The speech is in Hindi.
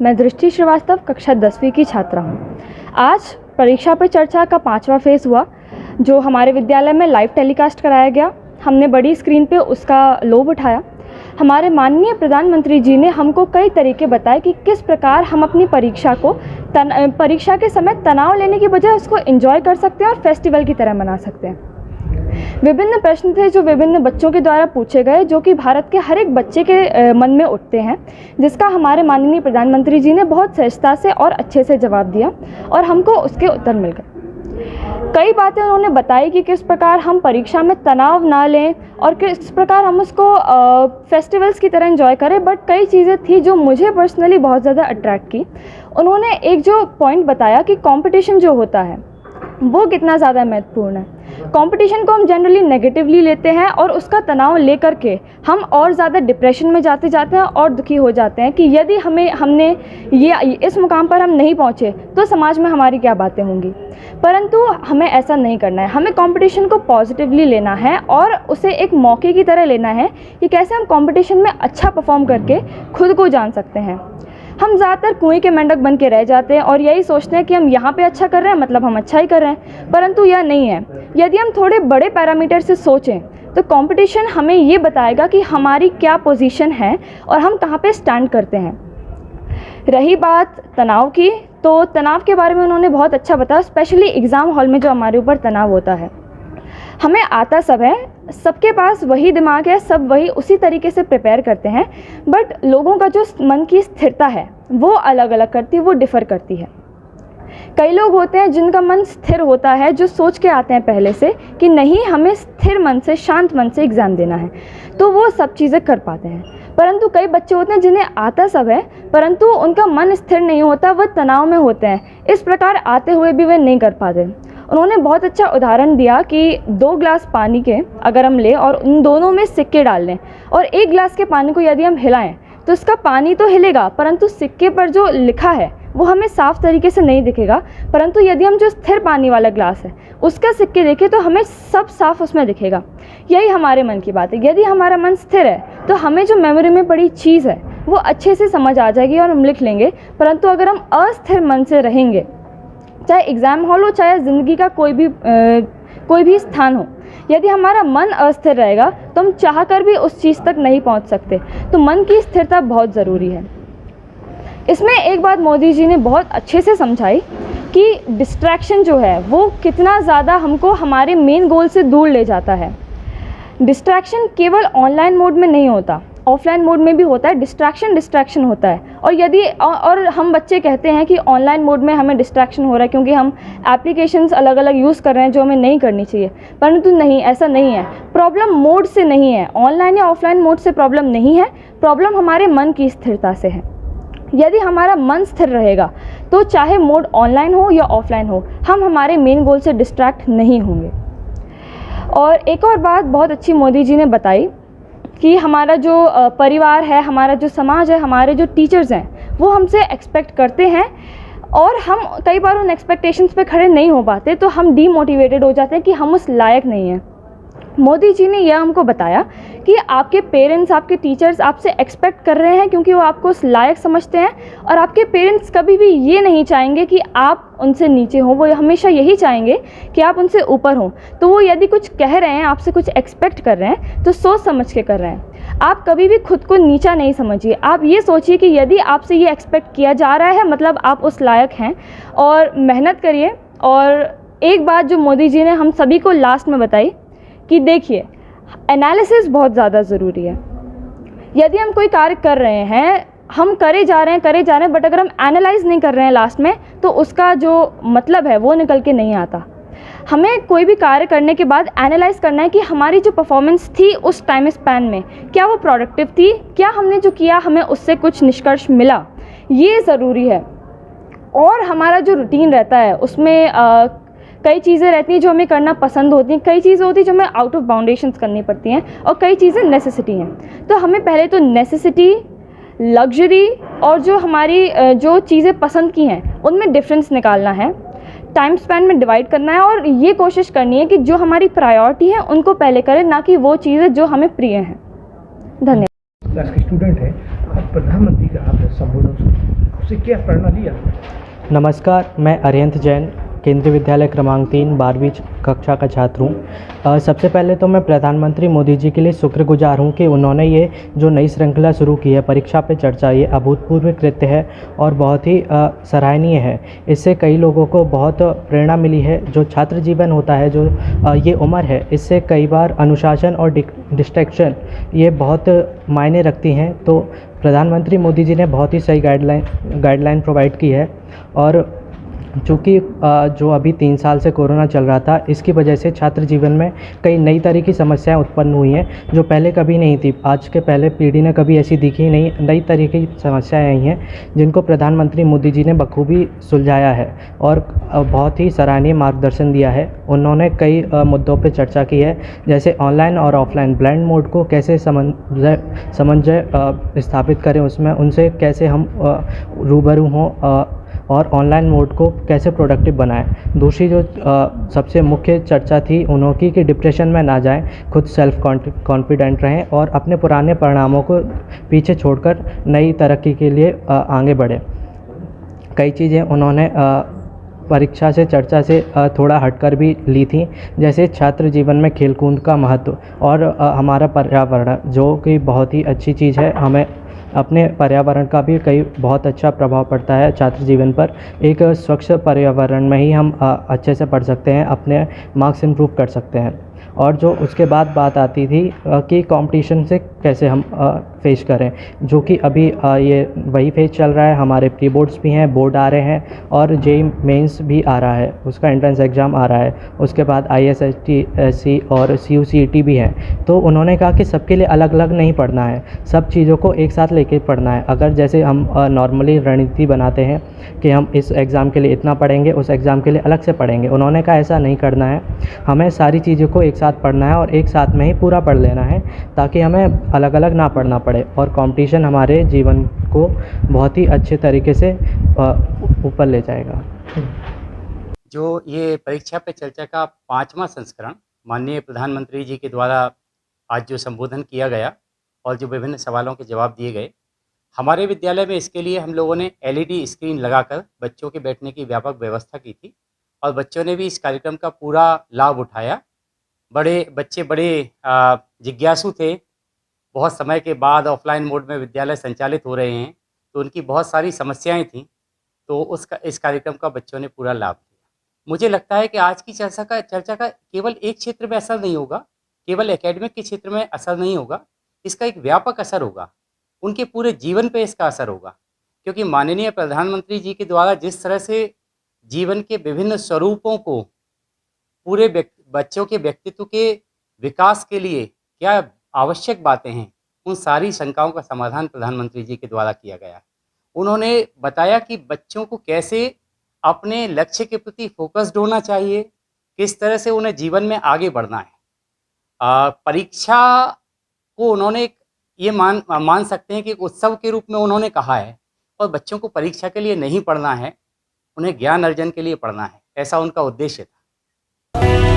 मैं दृष्टि श्रीवास्तव कक्षा 10वीं की छात्रा हूँ। आज परीक्षा पे चर्चा का 5वां फेज़ हुआ, जो हमारे विद्यालय में लाइव टेलीकास्ट कराया गया। हमने बड़ी स्क्रीन पे उसका लोभ उठाया। हमारे माननीय प्रधानमंत्री जी ने हमको कई तरीके बताए कि किस प्रकार हम अपनी परीक्षा को परीक्षा के समय तनाव लेने की बजाय उसको एंजॉय कर सकते हैं और फेस्टिवल की तरह मना सकते हैं। विभिन्न प्रश्न थे जो विभिन्न बच्चों के द्वारा पूछे गए, जो कि भारत के हर एक बच्चे के मन में उठते हैं, जिसका हमारे माननीय प्रधानमंत्री जी ने बहुत सहजता से और अच्छे से जवाब दिया और हमको उसके उत्तर मिल गए। कई बातें उन्होंने बताई कि किस प्रकार हम परीक्षा में तनाव ना लें और किस प्रकार हम उसको फेस्टिवल्स की तरह एंजॉय करें। बट कई चीज़ें थी जो मुझे पर्सनली बहुत ज़्यादा अट्रैक्ट की। उन्होंने एक जो पॉइंट बताया कि कंपटीशन जो होता है वो कितना ज़्यादा महत्वपूर्ण है। कंपटीशन को हम जनरली नेगेटिवली लेते हैं और उसका तनाव लेकर के हम और ज़्यादा डिप्रेशन में जाते हैं और दुखी हो जाते हैं कि यदि हमने ये इस मुकाम पर हम नहीं पहुँचे तो समाज में हमारी क्या बातें होंगी। परंतु हमें ऐसा नहीं करना है। हमें कंपटीशन को पॉजिटिवली लेना है और उसे एक मौके की तरह लेना है कि कैसे हम कंपटीशन में अच्छा परफॉर्म करके खुद को जान सकते हैं। हम ज़्यादातर कुएं के मेंढक बन के रह जाते हैं और यही सोचते हैं कि हम यहाँ पे अच्छा कर रहे हैं, मतलब हम अच्छा ही कर रहे हैं, परंतु यह नहीं है। यदि हम थोड़े बड़े पैरामीटर से सोचें तो कंपटीशन हमें ये बताएगा कि हमारी क्या पोजीशन है और हम कहाँ पे स्टैंड करते हैं। रही बात तनाव की, तो तनाव के बारे में उन्होंने बहुत अच्छा बताया, स्पेशली एग्ज़ाम हॉल में जो हमारे ऊपर तनाव होता है। हमें आता सब है, सबके पास वही दिमाग है, सब वही उसी तरीके से प्रिपेयर करते हैं, बट लोगों का जो मन की स्थिरता है वो अलग अलग करती है, वो डिफ़र करती है। कई लोग होते हैं जिनका मन स्थिर होता है, जो सोच के आते हैं पहले से कि नहीं, हमें स्थिर मन से, शांत मन से एग्ज़ाम देना है, तो वो सब चीज़ें कर पाते हैं। परंतु कई बच्चे होते हैं जिन्हें आता सब है परंतु उनका मन स्थिर नहीं होता, वह तनाव में होते हैं। इस प्रकार आते हुए भी वे नहीं कर पाते। उन्होंने बहुत अच्छा उदाहरण दिया कि 2 ग्लास पानी के अगर हम लें और उन दोनों में सिक्के डाल लें और 1 ग्लास के पानी को यदि हम हिलाएं तो उसका पानी तो हिलेगा, परंतु सिक्के पर जो लिखा है वो हमें साफ़ तरीके से नहीं दिखेगा। परंतु यदि हम जो स्थिर पानी वाला ग्लास है उसका सिक्के देखें तो हमें सब साफ उसमें दिखेगा। यही हमारे मन की बात है। यदि हमारा मन स्थिर है तो हमें जो मेमोरी में पड़ी चीज़ है वो अच्छे से समझ आ जाएगी और हम लिख लेंगे। परंतु अगर हम अस्थिर मन से रहेंगे, चाहे एग्ज़ाम हॉल हो, चाहे ज़िंदगी का कोई भी स्थान हो, यदि हमारा मन अस्थिर रहेगा तो हम चाह कर भी उस चीज़ तक नहीं पहुंच सकते। तो मन की स्थिरता बहुत ज़रूरी है। इसमें एक बात मोदी जी ने बहुत अच्छे से समझाई कि डिस्ट्रैक्शन जो है वो कितना ज़्यादा हमको हमारे मेन गोल से दूर ले जाता है। डिस्ट्रैक्शन केवल ऑनलाइन मोड में नहीं होता, ऑफलाइन मोड में भी होता है। डिस्ट्रैक्शन होता है। और हम बच्चे कहते हैं कि ऑनलाइन मोड में हमें डिस्ट्रैक्शन हो रहा है क्योंकि हम एप्लीकेशंस अलग अलग यूज़ कर रहे हैं जो हमें नहीं करनी चाहिए। परंतु नहीं, ऐसा नहीं है। प्रॉब्लम मोड से नहीं है, ऑनलाइन या ऑफलाइन मोड से प्रॉब्लम नहीं है, प्रॉब्लम हमारे मन की स्थिरता से है। यदि हमारा मन स्थिर रहेगा तो चाहे मोड ऑनलाइन हो या ऑफलाइन हो, हम हमारे मेन गोल से डिस्ट्रैक्ट नहीं होंगे। और एक और बात बहुत अच्छी मोदी जी ने बताई कि हमारा जो परिवार है, हमारा जो समाज है, हमारे जो टीचर्स हैं वो हमसे एक्सपेक्ट करते हैं और हम कई बार उन एक्सपेक्टेशंस पे खड़े नहीं हो पाते तो हम डीमोटिवेटेड हो जाते हैं कि हम उस लायक नहीं हैं। मोदी जी ने यह हमको बताया कि आपके पेरेंट्स, आपके टीचर्स आपसे एक्सपेक्ट कर रहे हैं क्योंकि वो आपको उस लायक समझते हैं और आपके पेरेंट्स कभी भी ये नहीं चाहेंगे कि आप उनसे नीचे हों, वो हमेशा यही चाहेंगे कि आप उनसे ऊपर हों। तो वो यदि कुछ कह रहे हैं, आपसे कुछ एक्सपेक्ट कर रहे हैं तो सोच समझ के कर रहे हैं। आप कभी भी खुद को नीचा नहीं समझिए। आप ये सोचिए कि यदि आपसे ये एक्सपेक्ट किया जा रहा है मतलब आप उस लायक हैं और मेहनत करिए। और एक बात जो मोदी जी ने हम सभी को लास्ट में बताई कि देखिए, एनालिसिस बहुत ज़्यादा ज़रूरी है। यदि हम कोई कार्य कर रहे हैं, हम करे जा रहे हैं, बट अगर हम एनालाइज नहीं कर रहे हैं लास्ट में तो उसका जो मतलब है वो निकल के नहीं आता। हमें कोई भी कार्य करने के बाद एनालाइज करना है कि हमारी जो परफॉर्मेंस थी उस टाइम स्पैन में, क्या वो प्रोडक्टिव थी, क्या हमने जो किया हमें उससे कुछ निष्कर्ष मिला, ये ज़रूरी है। और हमारा जो रूटीन रहता है उसमें कई चीज़ें रहती हैं जो हमें करना पसंद होती हैं, कई चीज़ें होती हैं जो हमें आउट ऑफ बाउंडेशंस करनी पड़ती हैं और कई चीज़ें नेसेसिटी हैं। तो हमें पहले तो नेसेसिटी, लग्जरी और जो हमारी जो चीज़ें पसंद की हैं उनमें डिफरेंस निकालना है, टाइम स्पैन में डिवाइड करना है और ये कोशिश करनी है कि जो हमारी प्रायोरिटी है उनको पहले करें, ना कि वो चीज़ें जो हमें प्रिय हैं। धन्यवाद। क्लास के स्टूडेंट है, प्रधानमंत्री का आप संबोधन उससे क्या प्रेरणा लिया? नमस्कार, मैं अरिहंत जैन, केंद्रीय विद्यालय क्रमांक 3 12वीं कक्षा का छात्र हूँ। सबसे पहले तो मैं प्रधानमंत्री मोदी जी के लिए शुक्रगुजार हूँ कि उन्होंने ये जो नई श्रृंखला शुरू की है, परीक्षा पे चर्चा, ये अभूतपूर्व कृत्य है और बहुत ही सराहनीय है। इससे कई लोगों को बहुत प्रेरणा मिली है। जो छात्र जीवन होता है, जो ये उम्र है, इससे कई बार अनुशासन और डिस्ट्रैक्शन ये बहुत मायने रखती हैं। तो प्रधानमंत्री मोदी जी ने बहुत ही सही गाइडलाइन प्रोवाइड की है। और चूँकि जो अभी 3 साल से कोरोना चल रहा था, इसकी वजह से छात्र जीवन में कई नई तरह की समस्याएं उत्पन्न हुई हैं, जो पहले कभी नहीं थी। आज के पहले पीढ़ी ने कभी ऐसी दिखी नहीं। नई तरह की समस्याएं आई हैं, जिनको प्रधानमंत्री मोदी जी ने बखूबी सुलझाया है और बहुत ही सराहनीय मार्गदर्शन दिया है। उन्होंने कई मुद्दों पर चर्चा की है, जैसे ऑनलाइन और ऑफलाइन ब्लेंड मोड को कैसे समन्वय स्थापित करें, उसमें उनसे कैसे हम रूबरू हों, और ऑनलाइन मोड को कैसे प्रोडक्टिव बनाएं। दूसरी जो सबसे मुख्य चर्चा थी उन्होंने कि डिप्रेशन में ना जाएं, खुद सेल्फ कॉन्फिडेंट रहें और अपने पुराने परिणामों को पीछे छोड़कर नई तरक्की के लिए आगे बढ़ें। कई चीज़ें उन्होंने परीक्षा से चर्चा से थोड़ा हटकर भी ली थी, जैसे छात्र जीवन में खेलकूद का महत्व और हमारा पर्यावरण, जो कि बहुत ही अच्छी चीज़ है। हमें अपने पर्यावरण का भी कई बहुत अच्छा प्रभाव पड़ता है छात्र जीवन पर। एक स्वच्छ पर्यावरण में ही हम अच्छे से पढ़ सकते हैं, अपने मार्क्स इम्प्रूव कर सकते हैं। और जो उसके बाद बात आती थी कि कंपटीशन से कैसे हम फेस करें, जो कि अभी ये वही फेज चल रहा है। हमारे प्री बोर्ड्स भी हैं, बोर्ड आ रहे हैं और जेईई मेंस भी आ रहा है, उसका एंट्रेंस एग्ज़ाम आ रहा है। उसके बाद ISST और CUCET भी हैं। तो उन्होंने कहा कि सबके लिए अलग अलग नहीं पढ़ना है, सब चीज़ों को एक साथ लेके पढ़ना है। अगर जैसे हम नॉर्मली रणनीति बनाते हैं कि हम इस एग्ज़ाम के लिए इतना पढ़ेंगे, उस एग्ज़ाम के लिए अलग से पढ़ेंगे, उन्होंने कहा ऐसा नहीं करना है। हमें सारी चीज़ों को एक साथ पढ़ना है और एक साथ में ही पूरा पढ़ लेना है, ताकि हमें अलग अलग ना पढ़ना पड़े और कंपटीशन हमारे जीवन को बहुत ही अच्छे तरीके से ऊपर ले जाएगा। जो ये परीक्षा पे चर्चा का 5वां संस्करण माननीय प्रधानमंत्री जी के द्वारा आज जो संबोधन किया गया और जो विभिन्न सवालों के जवाब दिए गए, हमारे विद्यालय में इसके लिए हम लोगों ने LED स्क्रीन लगाकर बच्चों के बैठने की व्यापक व्यवस्था की थी और बच्चों ने भी इस कार्यक्रम का पूरा लाभ उठाया। बच्चे बड़े जिज्ञासु थे। बहुत समय के बाद ऑफलाइन मोड में विद्यालय संचालित हो रहे हैं, तो उनकी बहुत सारी समस्याएं थीं, तो इस कार्यक्रम का बच्चों ने पूरा लाभ लिया। मुझे लगता है कि आज की चर्चा का केवल एक क्षेत्र में असर नहीं होगा, केवल एकेडमिक के क्षेत्र में असर नहीं होगा, इसका एक व्यापक असर होगा, उनके पूरे जीवन पे इसका असर होगा। क्योंकि माननीय प्रधानमंत्री जी के द्वारा जिस तरह से जीवन के विभिन्न स्वरूपों को पूरे बच्चों के व्यक्तित्व के विकास के लिए क्या आवश्यक बातें हैं, उन सारी शंकाओं का समाधान प्रधानमंत्री जी के द्वारा किया गया है। उन्होंने बताया कि बच्चों को कैसे अपने लक्ष्य के प्रति फोकस्ड होना चाहिए, किस तरह से उन्हें जीवन में आगे बढ़ना है। परीक्षा को उन्होंने ये मान सकते हैं कि एक उत्सव के रूप में उन्होंने कहा है, और बच्चों को परीक्षा के लिए नहीं पढ़ना है, उन्हें ज्ञान अर्जन के लिए पढ़ना है, ऐसा उनका उद्देश्य था।